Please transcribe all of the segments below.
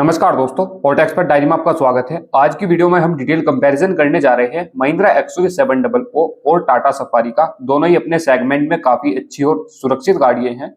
नमस्कार दोस्तों, auto expert diary में आपका स्वागत है। आज की वीडियो में हम डिटेल कंपैरिजन करने जा रहे हैं महिंद्रा XUV700 और टाटा सफारी का। दोनों ही अपने सेगमेंट में काफी अच्छी और सुरक्षित गाड़ियां हैं।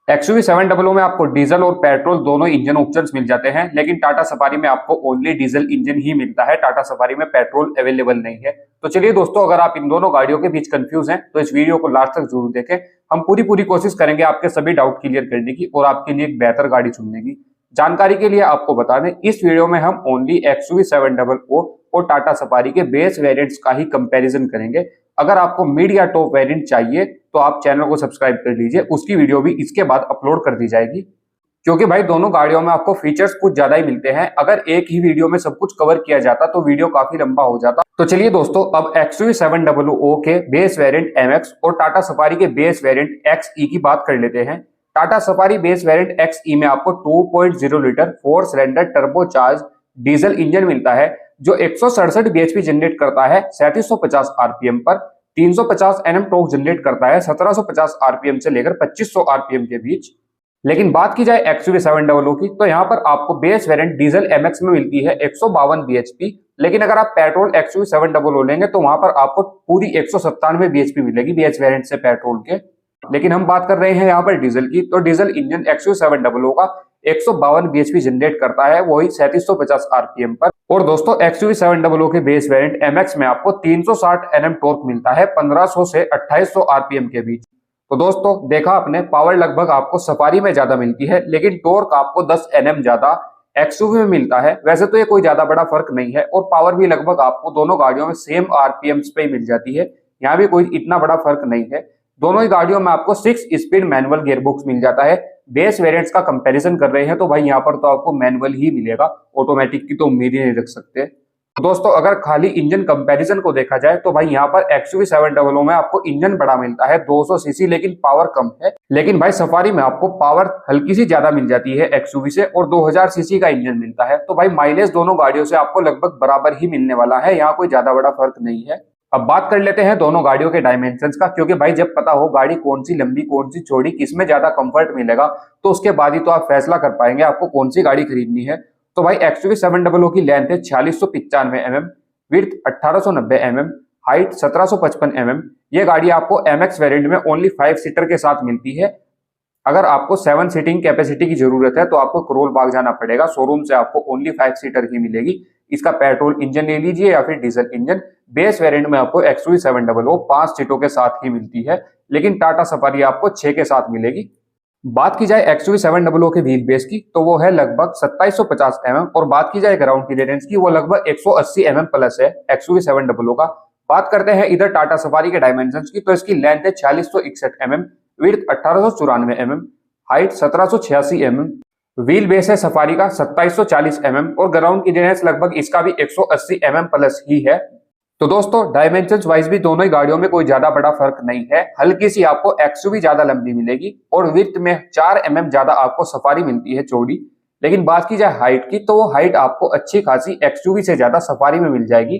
XUV700 में आपको डीजल और पेट्रोल दोनों इंजन ऑप्शंस मिल जाते हैं, लेकिन टाटा सफारी में आपको ओनली डीजल इंजन ही मिलता है। टाटा सफारी में पेट्रोल अवेलेबल नहीं है। तो चलिए दोस्तों, अगर आप इन दोनों गाड़ियों के बीच कंफ्यूज हैं तो इस वीडियो को लास्ट तक जरूर देखें। हम पूरी कोशिश करेंगे आपके सभी डाउट क्लियर करने की और आपके लिए एक बेहतर गाड़ी चुनने की। जानकारी के लिए आपको बता दें, इस वीडियो में हम ओनली XUV700 और टाटा सफारी के बेस वेरिएंट्स का ही कंपैरिजन करेंगे। अगर आपको मिड या टॉप वेरिएंट चाहिए तो आप चैनल को सब्सक्राइब कर लीजिए, उसकी वीडियो भी इसके बाद अपलोड कर दी जाएगी। क्योंकि भाई दोनों गाड़ियों में आपको फीचर्स कुछ ज्यादा ही मिलते हैं। अगर एक ही वीडियो में सब कुछ कवर किया जाता तो वीडियो काफी लंबा हो जाता। तो चलिए दोस्तों, अब XUV700 के बेस वेरिएंट MX और टाटा सफारी के बेस वेरिएंट XE की बात कर लेते हैं। Tata safari base variant XE में आपको 2.0 litre 4 cylinder turbocharge diesel engine मिलता है, जो 167 bhp जनरेट करता है 3750 आरपीएम पर। 350 Nm टॉर्क जनरेट करता है 1750 आरपीएम से लेकर 2500 आरपीएम के बीच। लेकिन बात की जाए XUV700 की, तो यहाँ पर आपको बेस वेरिएंट डीजल MX में मिलती है 152 bhp, लेकिन अगर आप पेट्रोल XUV700 लेंगे तो वहां पर आपको पूरी 197 bhp मिलेगी बेस वेरिएंट से पेट्रोल के। लेकिन हम बात कर रहे हैं यहाँ पर डीजल की, तो डीजल इंजन XUV700 का 152 bhp जनरेट करता है, वही 3750 आरपीएम पर। और दोस्तों, XUV700 के बेस वेरिएंट MX में आपको 360 Nm टॉर्क मिलता है 1500 से 2800 आरपीएम के बीच। तो दोस्तों, देखा आपने, पावर लगभग आपको सफारी में ज्यादा मिलती है, लेकिन टॉर्क आपको 10 Nm ज्यादा XUV में मिलता है। वैसे तो ये कोई ज्यादा बड़ा फर्क नहीं है, और पावर भी लगभग आपको दोनों गाड़ियों में सेम आरपीएम्स पे ही मिल जाती है। यहाँ भी कोई इतना बड़ा फर्क नहीं है। दोनों ही गाड़ियों में आपको 6 स्पीड मैनुअल गियरबॉक्स मिल जाता है। बेस वेरिएंट्स का कंपैरिजन कर रहे हैं तो भाई यहाँ पर तो आपको मैनुअल ही मिलेगा, ऑटोमेटिक की तो उम्मीद ही नहीं रख सकते। तो दोस्तों, अगर खाली इंजन कंपैरिजन को देखा जाए तो भाई यहाँ पर XUV700 में आपको इंजन बड़ा मिलता है 200 सीसी, लेकिन पावर कम है। लेकिन भाई सफारी में आपको पावर हल्की सी ज्यादा मिल जाती है XUV से, और 2000 सीसी का इंजन मिलता है। तो भाई माइलेज दोनों गाड़ियों से आपको लगभग बराबर ही मिलने वाला है, यहाँ कोई ज्यादा बड़ा फर्क नहीं है। अब बात कर लेते हैं दोनों गाड़ियों के डायमेंशंस का, क्योंकि भाई जब पता हो गाड़ी कौन सी लंबी कौन सी चौड़ी, किसमें ज्यादा कंफर्ट मिलेगा, तो उसके बाद ही तो आप फैसला कर पाएंगे आपको कौन सी गाड़ी खरीदनी है। तो भाई XUV700 की लेंथ है 4695 mm, width 1890 mm, height 1755 mm। ये गाड़ी आपको MX वेरिएंट में ओनली 5 सीटर के साथ मिलती है। अगर आपको 7 सीटिंग कैपेसिटी की जरूरत है तो आपको करोल बाग जाना पड़ेगा, शोरूम से आपको ओनली 5 सीटर ही मिलेगी। इसका पेट्रोल इंजन ले लीजिए या फिर डीजल इंजन। बेस वेरिएंट में आपको XUV700 5 सीटों के साथ ही मिलती है, लेकिन टाटा सफारी आपको 6 के साथ मिलेगी। बात की जाए XUV700 के व्हील बेस की, तो वो है लगभग 2750 mm, और बात की जाए ग्राउंड क्लियरेंस की, वो लगभग 180 mm प्लस है XUV700 का। बात करते हैं इधर टाटा सफारी के डायमेंशंस की, तो इसकी लेंथ है 4661 mm, width 1894 mm, height 1786 mm। Wheel base है सफारी का 2740 mm, और ग्राउंड क्लियरेंस लगभग इसका भी 180 mm प्लस ही है। तो दोस्तों, डायमेंशंस वाइज भी दोनों ही गाड़ियों में कोई ज्यादा बड़ा फर्क नहीं है। हल्की सी आपको XUV ज्यादा लंबी मिलेगी, और विड्थ में 4 mm ज्यादा आपको सफारी मिलती है चौड़ी। लेकिन बात की जाए हाइट की, तो वो हाइट आपको अच्छी खासी XUV से ज्यादा सफारी में मिल जाएगी।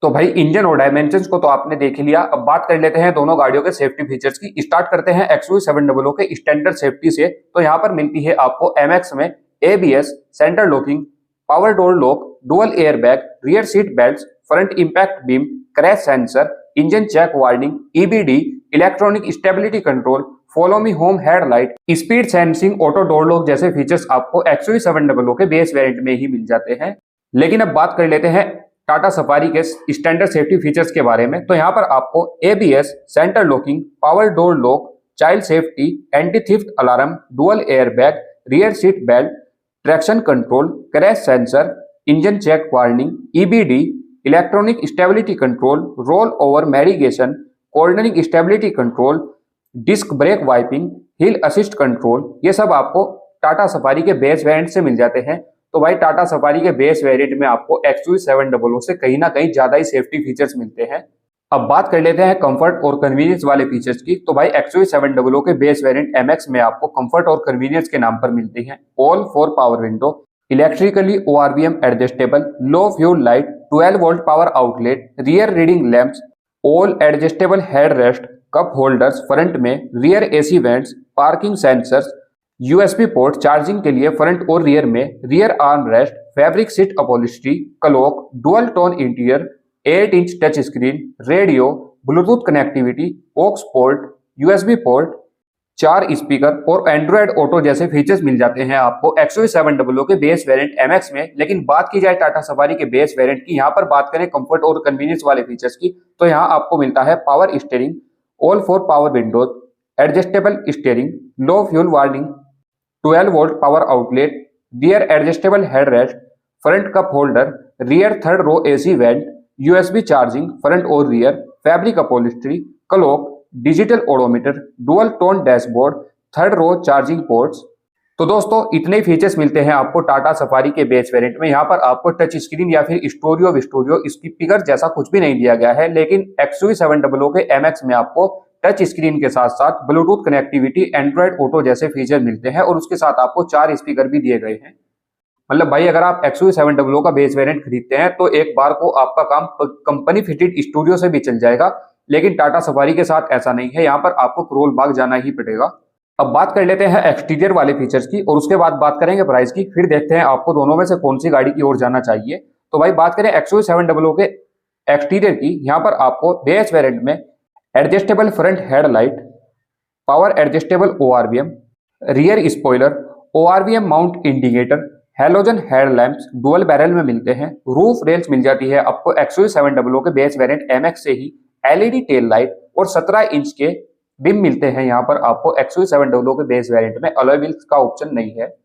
तो भाई इंजन और डायमेंशंस को तो आपने देख लिया। अब बात कर लेते हैं दोनों गाड़ियों के सेफ्टी फीचर्स की। स्टार्ट करते हैं XUV700 के स्टैंडर्ड सेफ्टी से। तो यहाँ पर मिलती है आपको MX में ABS, centre locking, power door lock, dual air bag, rear seat belt, front impact beam, crash sensor, engine check warning, EBD, electronic stability control, follow me home headlight, speed sensing, auto door lock जैसे features आपको XUV700 के base variant में ही मिल जाते हैं। लेकिन अब बात कर लेते हैं टाटा सफारी के स्टैंडर्ड सेफ्टी फीचर्स के बारे में। तो यहाँ पर आपको ABS, centre locking, power door lock, child safety, anti theft alarm, dual air bag, rear seat belt, traction control, crash sensor, engine check warning, EBD, electronic stability control, roll over mitigation, cornering stability control, disc brake wiping, hill assist control, ये सब आपको Tata Safari के base variant से मिल जाते हैं। तो भाई टाटा सफारी के बेस वेरिएंट में आपको XUV700 से कहीं ना कहीं ज्यादा ही सेफ्टी फीचर्स मिलते हैं। अब बात कर लेते हैं कंफर्ट और कन्वीनियंस वाले फीचर्स की। तो भाई XUV700 के बेस वेरिएंट MX में आपको कंफर्ट और कन्वीनियंस के नाम पर मिलते हैं all 4 power window, electrically ORVM adjustable, low fuel light, 12 volt power outlet, rear reading lamps, all adjustable head rest, cup holders front में, rear AC vents, parking sensors, USB port, charging के लिए front और rear में, rear arm rest, fabric seat upholstery, clock, dual tone interior, 8 inch touch screen, radio, Bluetooth connectivity, aux port, USB port, 4 speaker और Android Auto जैसे features मिल जाते हैं आपको XUV700 के बेस वेरिएंट MX में। लेकिन बात की जाए टाटा सफारी के बेस वेरिएंट की, यहाँ पर बात करें कंफर्ट और कन्वीनियंस वाले फीचर्स की, तो यहाँ आपको मिलता है power steering, all 4 power windows, adjustable steering, low fuel warning, 12 volt power outlet, rear adjustable headrest, front cup holder, rear third row AC vent, USB charging front और rear, fabric upholstery, clock, digital odometer, dual tone dashboard, third row charging ports. तो दोस्तों इतने features मिलते हैं आपको Tata Safari के base variant में। यहाँ पर आपको टच स्क्रीन या फिर स्टोरियो विस्टोरियो स्पीकर जैसा कुछ भी नहीं दिया गया है, लेकिन XUV700 के MX में आपको टच स्क्रीन के साथ साथ ब्लूटूथ कनेक्टिविटी, एंड्रॉयड ऑटो जैसे फीचर मिलते हैं और उसके साथ आपको 4 स्पीकर भी दिए गए हैं। मतलब भाई अगर आप XUV700 का बेस वेरिएंट खरीदते हैं तो एक बार को आपका काम कंपनी फिटेड स्टूडियो से भी चल जाएगा, लेकिन टाटा सफारी के साथ ऐसा नहीं है, यहाँ पर आपको करोल बाग जाना ही पड़ेगा। अब बात कर लेते हैं एक्सटीरियर वाले फीचर्स की और उसके बाद बात करेंगे प्राइस की, फिर देखते हैं आपको दोनों में से कौन सी गाड़ी की ओर जाना चाहिए। तो भाई बात करें XUV700 के एक्सटीरियर की, यहाँ पर आपको बेस वेरिएंट में adjustable front headlight, power adjustable ORVM, rear spoiler, ORVM mount indicator, halogen headlamps dual barrel में मिलते हैं। रूफ रेल्स मिल जाती है आपको XUV700 के बेस वेरिएंट MX से ही। LED टेल लाइट और 17 इंच के बिम मिलते हैं यहाँ पर आपको XUV700 के बेस वेरिएंट में। अलॉय व्हील्स का ऑप्शन नहीं है।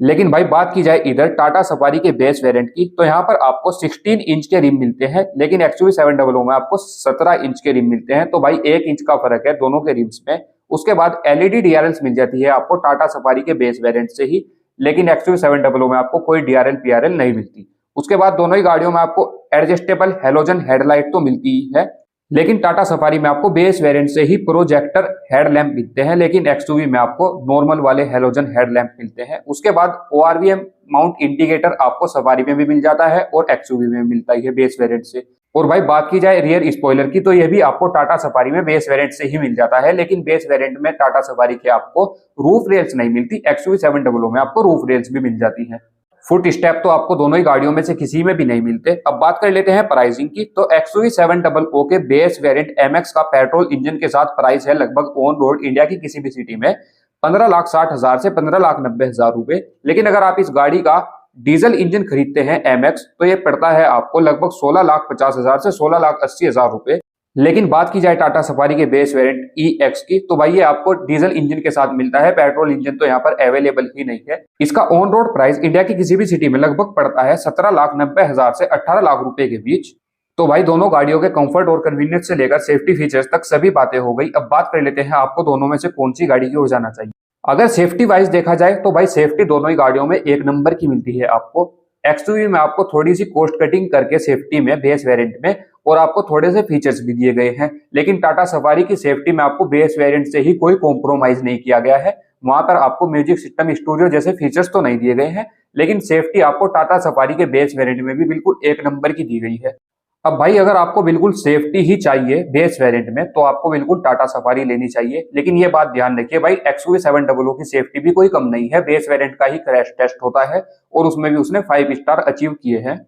लेकिन भाई बात की जाए इधर टाटा सफारी के बेस वेरिएंट की, तो यहाँ पर आपको 16 इंच के रिम मिलते हैं, लेकिन XUV700 में आपको 17 इंच के रिम मिलते हैं। तो भाई 1 इंच का फर्क है दोनों के रिम्स में। उसके बाद LED DRLs मिल जाती है आपको टाटा सफारी के बेस वेरिएंट से ही, लेकिन XUV700 में आपको कोई DRL PRL नहीं मिलती। उसके बाद दोनों ही गाड़ियों में आपको एडजस्टेबल हेलोजन हेडलाइट तो मिलती ही है, लेकिन टाटा सफारी में आपको बेस वेरिएंट से ही प्रोजेक्टर हेडलैम्प मिलते हैं, लेकिन XUV में आपको नॉर्मल वाले हेलोजन हेडलैम्प मिलते हैं। उसके बाद ORVM माउंट इंडिकेटर आपको सफारी में भी मिल जाता है और XUV में मिलता ही है बेस वेरिएंट से। और भाई बात की जाए रियर स्पॉइलर की, तो यह भी आपको टाटा सफारी में बेस वेरिएंट से ही मिल जाता है, लेकिन बेस वेरिएंट में टाटा सफारी के आपको रूफ रेल्स नहीं मिलती। XUV700 में आपको रूफ रेल्स भी मिल जाती है। फुट स्टेप तो आपको दोनों ही गाड़ियों में से किसी में भी नहीं मिलते। अब बात कर लेते हैं प्राइसिंग की, तो XUV700 के बेस वेरिएंट MX का पेट्रोल इंजन के साथ प्राइस है लगभग ऑन रोड इंडिया की किसी भी सिटी में 15,60,000 से 15,90,000 रुपए। लेकिन अगर आप इस गाड़ी का डीजल इंजन खरीदते हैं MX, तो ये पड़ता है आपको लगभग 16,50,000 से 16,80,000 रुपए। लेकिन बात की जाए टाटा सफारी के बेस वेरिएंट EX की, तो भाई ये आपको डीजल इंजन के साथ मिलता है, पेट्रोल इंजन तो यहाँ पर अवेलेबल ही नहीं है। इसका ऑन रोड प्राइस इंडिया की किसी भी सिटी में लगभग पड़ता है 17,90,000 से 18 लाख रुपए के बीच। तो भाई दोनों गाड़ियों के कंफर्ट और कन्वीनियंस से लेकर सेफ्टी फीचर्स तक सभी बातें हो गई। अब बात कर लेते हैं आपको दोनों में से कौन सी गाड़ी की ओर जाना चाहिए। अगर सेफ्टी वाइज देखा जाए तो भाई सेफ्टी दोनों ही गाड़ियों में एक नंबर की मिलती है आपको। XUV में आपको थोड़ी सी कॉस्ट कटिंग करके सेफ्टी में बेस वेरिएंट में और आपको थोड़े से फीचर्स भी दिए गए हैं, लेकिन टाटा सफारी की सेफ्टी में आपको बेस वेरिएंट से ही कोई कॉम्प्रोमाइज नहीं किया गया है। वहां पर आपको म्यूजिक सिस्टम स्टूडियो जैसे फीचर्स तो नहीं दिए गए हैं, लेकिन सेफ्टी आपको टाटा सफारी के बेस वेरिएंट में भी बिल्कुल एक नंबर की दी गई है। अब भाई अगर आपको बिल्कुल सेफ्टी ही चाहिए बेस वेरिएंट में, तो आपको बिल्कुल टाटा सफारी लेनी चाहिए। लेकिन ये बात ध्यान रखिए भाई, XUV700 की सेफ्टी भी कोई कम नहीं है। बेस वेरिएंट का ही क्रैश टेस्ट होता है और उसमें भी उसने 5 स्टार अचीव किए हैं।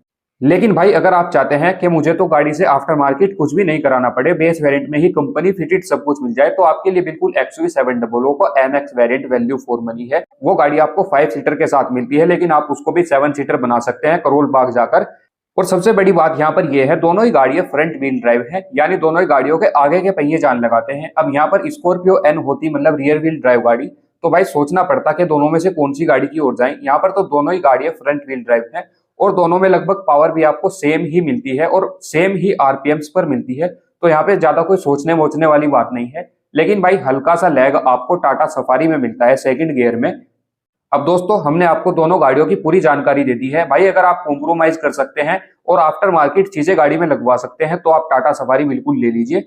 लेकिन भाई अगर आप चाहते हैं कि मुझे तो गाड़ी से आफ्टर मार्केट कुछ भी नहीं कराना पड़े, बेस वेरिएंट में ही कंपनी फिटेड सब कुछ मिल जाए, तो आपके लिए बिल्कुल XUV700 को MX variant value for money है। वो गाड़ी आपको 5 सीटर के साथ मिलती है, लेकिन आप उसको भी 7 सीटर बना सकते हैं करोल बाग जाकर। और सबसे बड़ी बात यहाँ पर यह है, दोनों ही गाड़ियां फ्रंट व्हील ड्राइव है, यानी दोनों ही गाड़ियों के आगे के पहिए जान लगाते हैं। अब यहाँ पर स्कॉर्पियो N होती मतलब रियर व्हील ड्राइव गाड़ी, तो भाई सोचना पड़ता कि दोनों में से कौन सी गाड़ी की ओर जाएं। यहाँ पर तो दोनों ही गाड़ियां फ्रंट व्हील ड्राइव है और दोनों में लगभग पावर भी आपको सेम ही मिलती है और सेम ही RPMs पर मिलती है, तो यहाँ पे ज्यादा कोई सोचने वोचने वाली बात नहीं है। लेकिन भाई हल्का सा लैग आपको टाटा सफारी में मिलता है सेकंड गियर में। अब दोस्तों हमने आपको दोनों गाड़ियों की पूरी जानकारी दे दी है। भाई अगर आप कॉम्प्रोमाइज कर सकते हैं और आफ्टर मार्केट चीजें गाड़ी में लगवा सकते हैं, तो आप टाटा सफारी बिल्कुल ले लीजिए।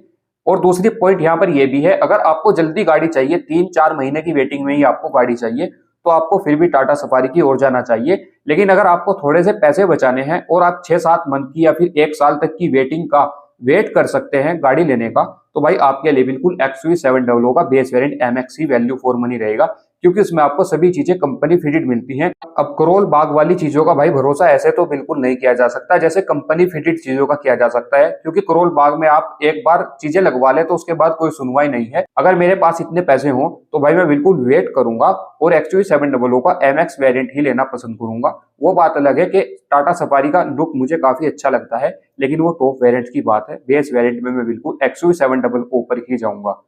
और दूसरी पॉइंट यहाँ पर यह भी है, अगर आपको जल्दी गाड़ी चाहिए, 3-4 महीने की वेटिंग में ही आपको गाड़ी चाहिए, तो आपको फिर भी टाटा सफारी की ओर जाना चाहिए। लेकिन अगर आपको थोड़े से पैसे बचाने हैं और आप 6-7 मंथ की या फिर 1 साल तक की वेटिंग का वेट कर सकते हैं गाड़ी लेने का, तो भाई आपके लिए बिल्कुल XUV700 का base variant MX he value for money रहेगा। क्योंकि उसमें आपको सभी चीजें कंपनी फिटेड मिलती हैं। अब करोल बाग वाली चीजों का भाई भरोसा ऐसे तो बिल्कुल नहीं किया जा सकता जैसे कंपनी फिटेड चीजों का किया जा सकता है, क्योंकि करोल बाग में आप एक बार चीजें लगवा ले तो उसके बाद कोई सुनवाई नहीं है। अगर मेरे पास इतने पैसे हों तो भाई मैं बिल्कुल वेट करूंगा और XUV700 का MX वेरिएंट ही लेना पसंद करूंगा। वो बात अलग है कि टाटा सफारी का लुक मुझे काफी अच्छा लगता है, लेकिन वो टॉप वेरिएंट की बात है। बेस वेरिएंट में मैं बिल्कुल XUV700 पर ही जाऊंगा।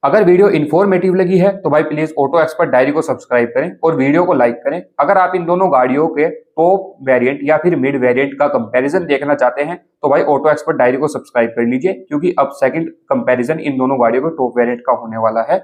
अगर वीडियो इन्फॉर्मेटिव लगी है तो भाई प्लीज ऑटो एक्सपर्ट डायरी को सब्सक्राइब करें और वीडियो को लाइक करें। अगर आप इन दोनों गाड़ियों के टॉप वेरिएंट या फिर मिड वेरिएंट का कंपैरिजन देखना चाहते हैं तो भाई ऑटो एक्सपर्ट डायरी को सब्सक्राइब कर लीजिए, क्योंकि अब सेकंड कंपैरिजन इन दोनों गाड़ियों के टॉप वेरिएंट का होने वाला है।